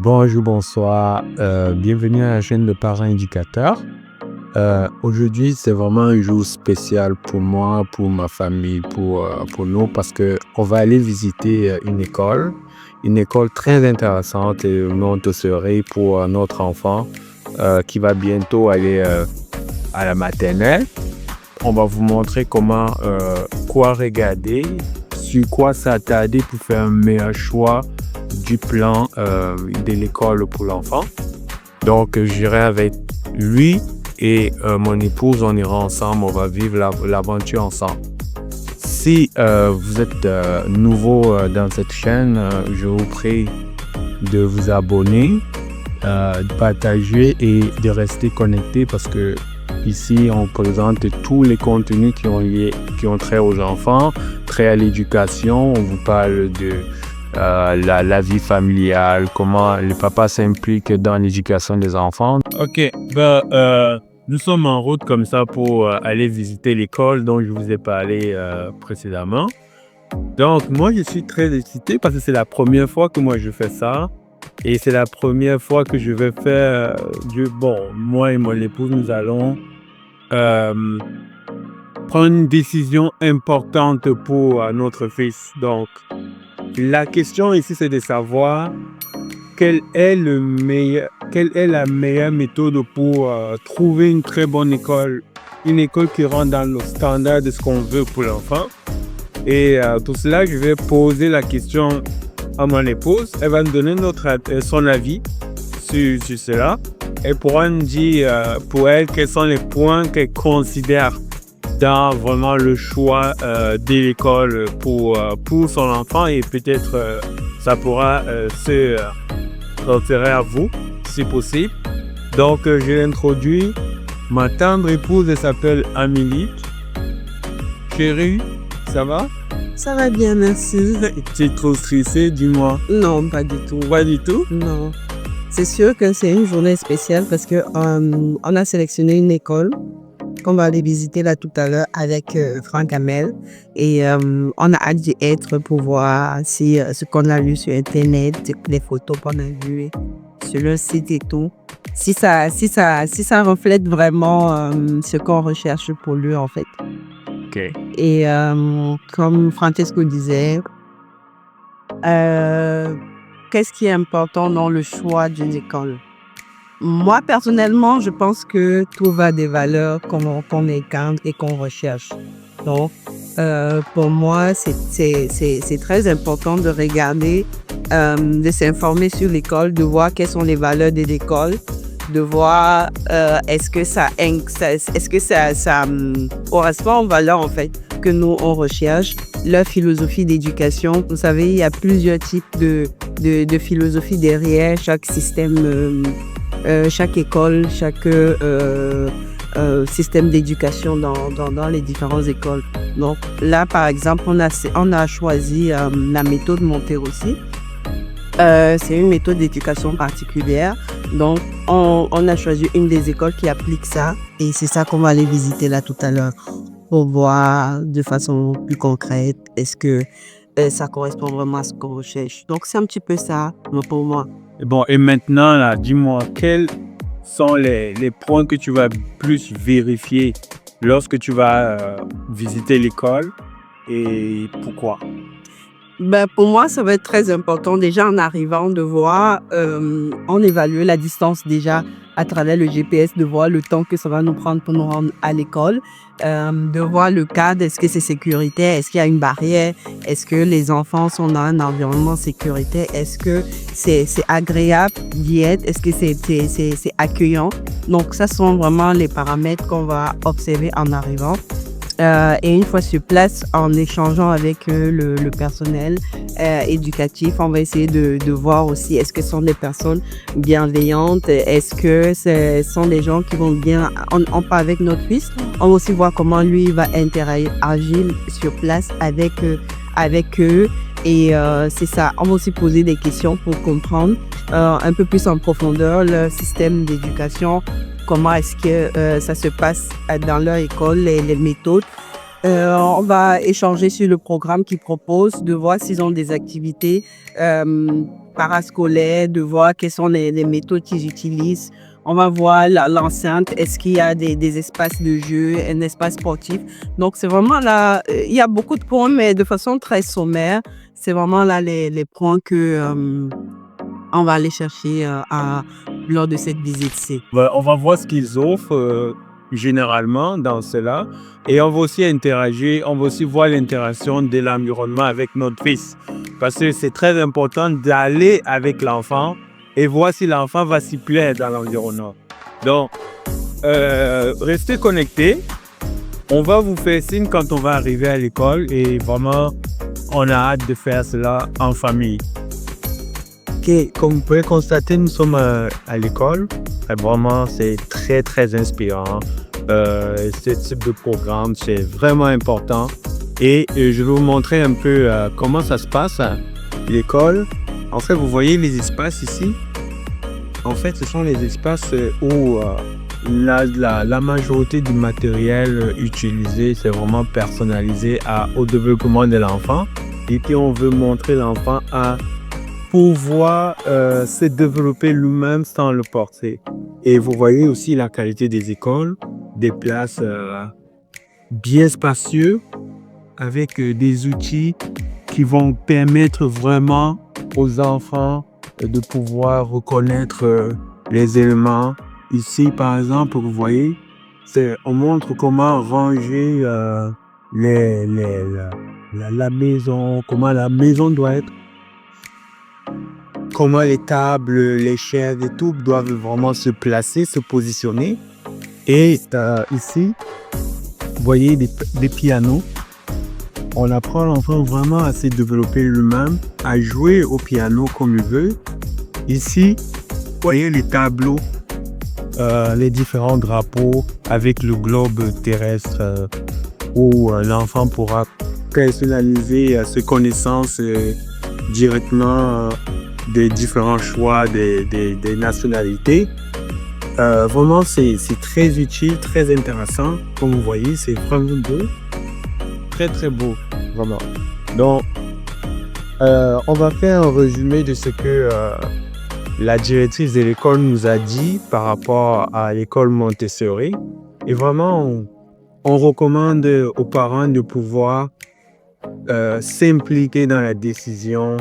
Bonjour, bonsoir, bienvenue à la chaîne de Parents Éducateurs. Aujourd'hui, c'est vraiment un jour spécial pour moi, pour ma famille, pour nous, parce qu'on va aller visiter une école très intéressante et Montessori pour notre enfant qui va bientôt aller à la maternelle. On va vous montrer quoi regarder, sur quoi s'attarder pour faire un meilleur choix du plan de l'école pour l'enfant. Donc, j'irai avec lui et mon épouse, on ira ensemble, on va vivre l'aventure ensemble. Si vous êtes nouveau dans cette chaîne, je vous prie de vous abonner, de partager et de rester connecté parce que ici, on présente tous les contenus qui ont trait aux enfants, trait à l'éducation. On vous parle de la vie familiale, comment le papa s'implique dans l'éducation des enfants. Ok, nous sommes en route comme ça pour aller visiter l'école dont je vous ai parlé précédemment. Donc, moi, je suis très excité parce que c'est la première fois que moi je fais ça. Et c'est la première fois que je vais faire moi et mon épouse, nous allons prendre une décision importante pour notre fils. Donc, la question ici, c'est de savoir quelle est la meilleure méthode pour trouver une très bonne école, une école qui rentre dans le standard de ce qu'on veut pour l'enfant. Et tout cela, je vais poser la question à mon épouse. Elle va nous donner son avis sur cela. Elle pourra nous dire pour elle quels sont les points qu'elle considère dans vraiment le choix de l'école pour son enfant et peut-être ça pourra se transférer à vous si possible. Donc je l'introduis. Ma tendre épouse, elle s'appelle Amélie. Chérie, ça va? Ça va bien, merci. Tu es trop stressée, dis-moi. Non, pas du tout. Pas du tout? Non. C'est sûr que c'est une journée spéciale parce que on a sélectionné une école qu'on va aller visiter là tout à l'heure avec Franck Hamel. Et on a hâte d'y être pour voir si ce qu'on a lu sur Internet, les photos qu'on a vues sur le site et tout, si ça reflète vraiment ce qu'on recherche pour lui en fait. Okay. Et comme Francesco disait, qu'est-ce qui est important dans le choix d'une école? Moi, personnellement, je pense que tout va des valeurs qu'on incarne et qu'on recherche. Donc, pour moi, c'est très important de regarder, de s'informer sur l'école, de voir quelles sont les valeurs de l'école, de voir est-ce que ça correspond aux valeurs en fait que nous on recherche, leur philosophie d'éducation. Vous savez, il y a plusieurs types de philosophie derrière chaque système, chaque école, chaque système d'éducation dans les différentes écoles. Donc là, par exemple, on a choisi la méthode Montessori. C'est une méthode d'éducation particulière. Donc, on a choisi une des écoles qui applique ça. Et c'est ça qu'on va aller visiter là tout à l'heure pour voir de façon plus concrète est-ce que ça correspond vraiment à ce qu'on recherche. Donc, c'est un petit peu ça pour moi. Bon, et maintenant, là, dis-moi, quels sont les points que tu vas plus vérifier lorsque tu vas visiter l'école et pourquoi? Pour moi, ça va être très important déjà en arrivant de voir, on évalue la distance déjà à travers le GPS, de voir le temps que ça va nous prendre pour nous rendre à l'école, de voir le cadre, est-ce que c'est sécuritaire, est-ce qu'il y a une barrière, est-ce que les enfants sont dans un environnement sécuritaire, est-ce que c'est agréable d'y être, est-ce que c'est accueillant. Donc ça sont vraiment les paramètres qu'on va observer en arrivant. Et une fois sur place, en échangeant avec le personnel éducatif, on va essayer de voir aussi est-ce que ce sont des personnes bienveillantes, est-ce que ce sont des gens qui vont bien, on part avec notre fils, on va aussi voir comment lui va interagir sur place avec eux. Et c'est ça, on va aussi poser des questions pour comprendre un peu plus en profondeur le système d'éducation, comment est-ce que ça se passe dans leur école, les méthodes. On va échanger sur le programme qu'ils proposent, de voir s'ils ont des activités parascolaires, de voir quelles sont les méthodes qu'ils utilisent. On va voir l'enceinte, est-ce qu'il y a des espaces de jeu, un espace sportif. Donc, c'est vraiment là, il y a beaucoup de points, mais de façon très sommaire. C'est vraiment là les points que on va aller chercher lors de cette visite-ci. On va voir ce qu'ils offrent généralement dans cela. Et on va aussi interagir, on va aussi voir l'interaction de l'environnement avec notre fils. Parce que c'est très important d'aller avec l'enfant et voir si l'enfant va s'y plaire dans l'environnement. Donc, restez connectés. On va vous faire signe quand on va arriver à l'école et vraiment, on a hâte de faire cela en famille. Ok, comme vous pouvez constater, nous sommes à l'école. Vraiment, c'est très, très inspirant. Ce type de programme, c'est vraiment important. Et je vais vous montrer un peu comment ça se passe à l'école. En fait, vous voyez les espaces ici. En fait, ce sont les espaces où la majorité du matériel utilisé, c'est vraiment personnalisé au développement de l'enfant. Et puis, on veut montrer l'enfant à pouvoir se développer lui-même sans le porter. Et vous voyez aussi la qualité des écoles, des places bien spacieuses avec des outils qui vont permettre vraiment aux enfants de pouvoir reconnaître les éléments. Ici, par exemple, vous voyez, on montre comment ranger la maison, comment la maison doit être, comment les tables, les chaises et tout doivent vraiment se placer, se positionner. Et ici, vous voyez des pianos. On apprend l'enfant vraiment à se développer lui-même, à jouer au piano comme il veut. Ici, vous voyez les tableaux, les différents drapeaux avec le globe terrestre où l'enfant pourra personnaliser ses connaissances directement des différents choix des nationalités. Vraiment, c'est très utile, très intéressant. Comme vous voyez, c'est vraiment beau. Très, très beau, vraiment. Donc, on va faire un résumé de ce que la directrice de l'école nous a dit par rapport à l'école Montessori. Et vraiment, on recommande aux parents de pouvoir s'impliquer dans la décision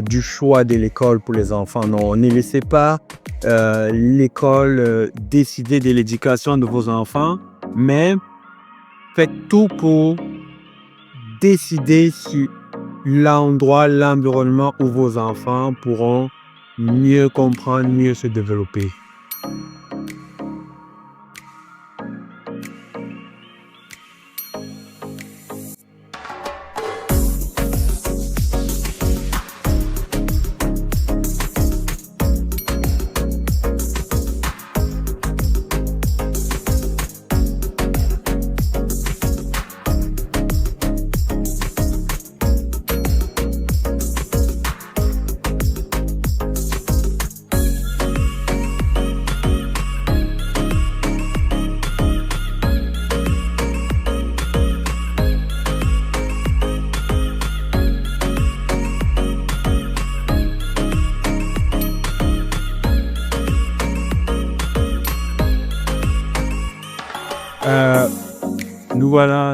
du choix de l'école pour les enfants. Non, ne laissez pas l'école décider de l'éducation de vos enfants, mais faites tout pour décider sur l'endroit, l'environnement où vos enfants pourront mieux comprendre, mieux se développer.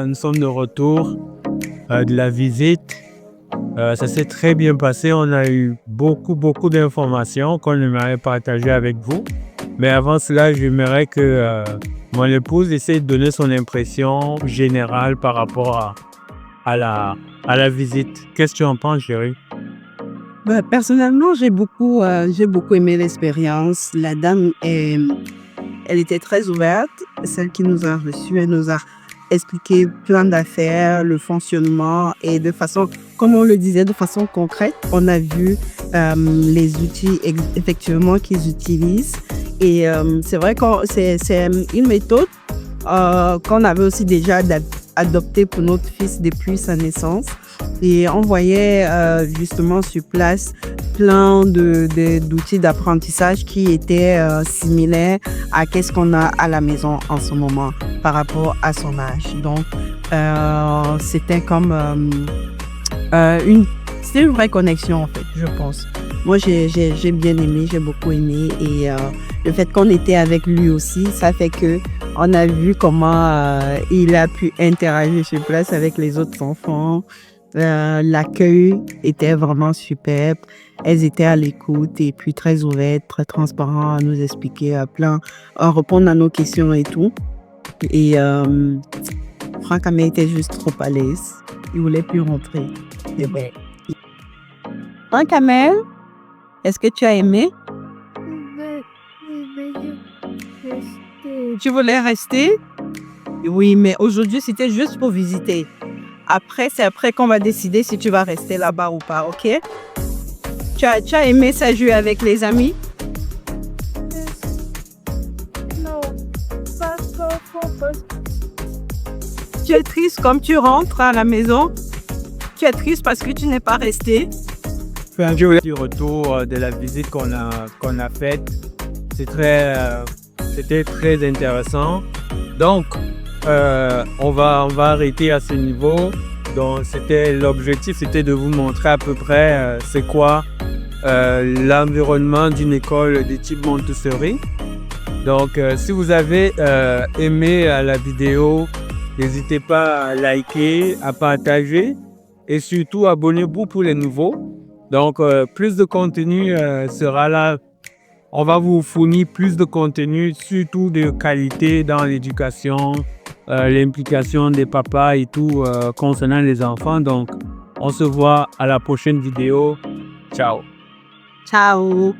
Nous sommes de retour de la visite. Ça s'est très bien passé. On a eu beaucoup d'informations qu'on aimerait partager avec vous. Mais avant cela, j'aimerais que mon épouse essaie de donner son impression générale par rapport à la visite. Qu'est-ce que tu en penses, chérie? Personnellement, j'ai beaucoup aimé l'expérience. La dame, elle était très ouverte. Celle qui nous a reçus, elle nous a expliqué plein d'affaires, le fonctionnement et de façon, comme on le disait, de façon concrète. On a vu les outils effectivement qu'ils utilisent. Et c'est vrai que c'est une méthode qu'on avait aussi déjà adopté pour notre fils depuis sa naissance. Et on voyait justement sur place plein d'outils d'apprentissage qui étaient similaires à qu'est-ce qu'on a à la maison en ce moment par rapport à son âge. Donc, c'était comme c'est une vraie connexion en fait, je pense. Moi, j'ai bien aimé, j'ai beaucoup aimé et le fait qu'on était avec lui aussi, ça fait que on a vu comment il a pu interagir sur place avec les autres enfants. L'accueil était vraiment superbe. Elles étaient à l'écoute et puis très ouvertes, très transparentes à nous expliquer à répondre à nos questions et tout. Et Franck Amel était juste trop à l'aise. Il voulait plus rentrer. Et ouais. Franck Amel, est-ce que tu as aimé? Tu voulais rester? Oui, mais aujourd'hui, c'était juste pour visiter. Après, c'est après qu'on va décider si tu vas rester là-bas ou pas, ok? Tu as aimé ça jouer avec les amis? Non, pas. Tu es triste comme tu rentres à la maison? Tu es triste parce que tu n'es pas resté? Du retour de la visite qu'on a faite, c'était très intéressant. Donc, on va arrêter à ce niveau. Donc, l'objectif, c'était de vous montrer à peu près c'est quoi l'environnement d'une école de type Montessori. Donc, si vous avez aimé la vidéo, n'hésitez pas à liker, à partager et surtout abonnez-vous pour les nouveaux. Donc, plus de contenu sera là. On va vous fournir plus de contenu, surtout de qualité dans l'éducation, l'implication des papas et tout concernant les enfants. Donc, on se voit à la prochaine vidéo. Ciao. Ciao.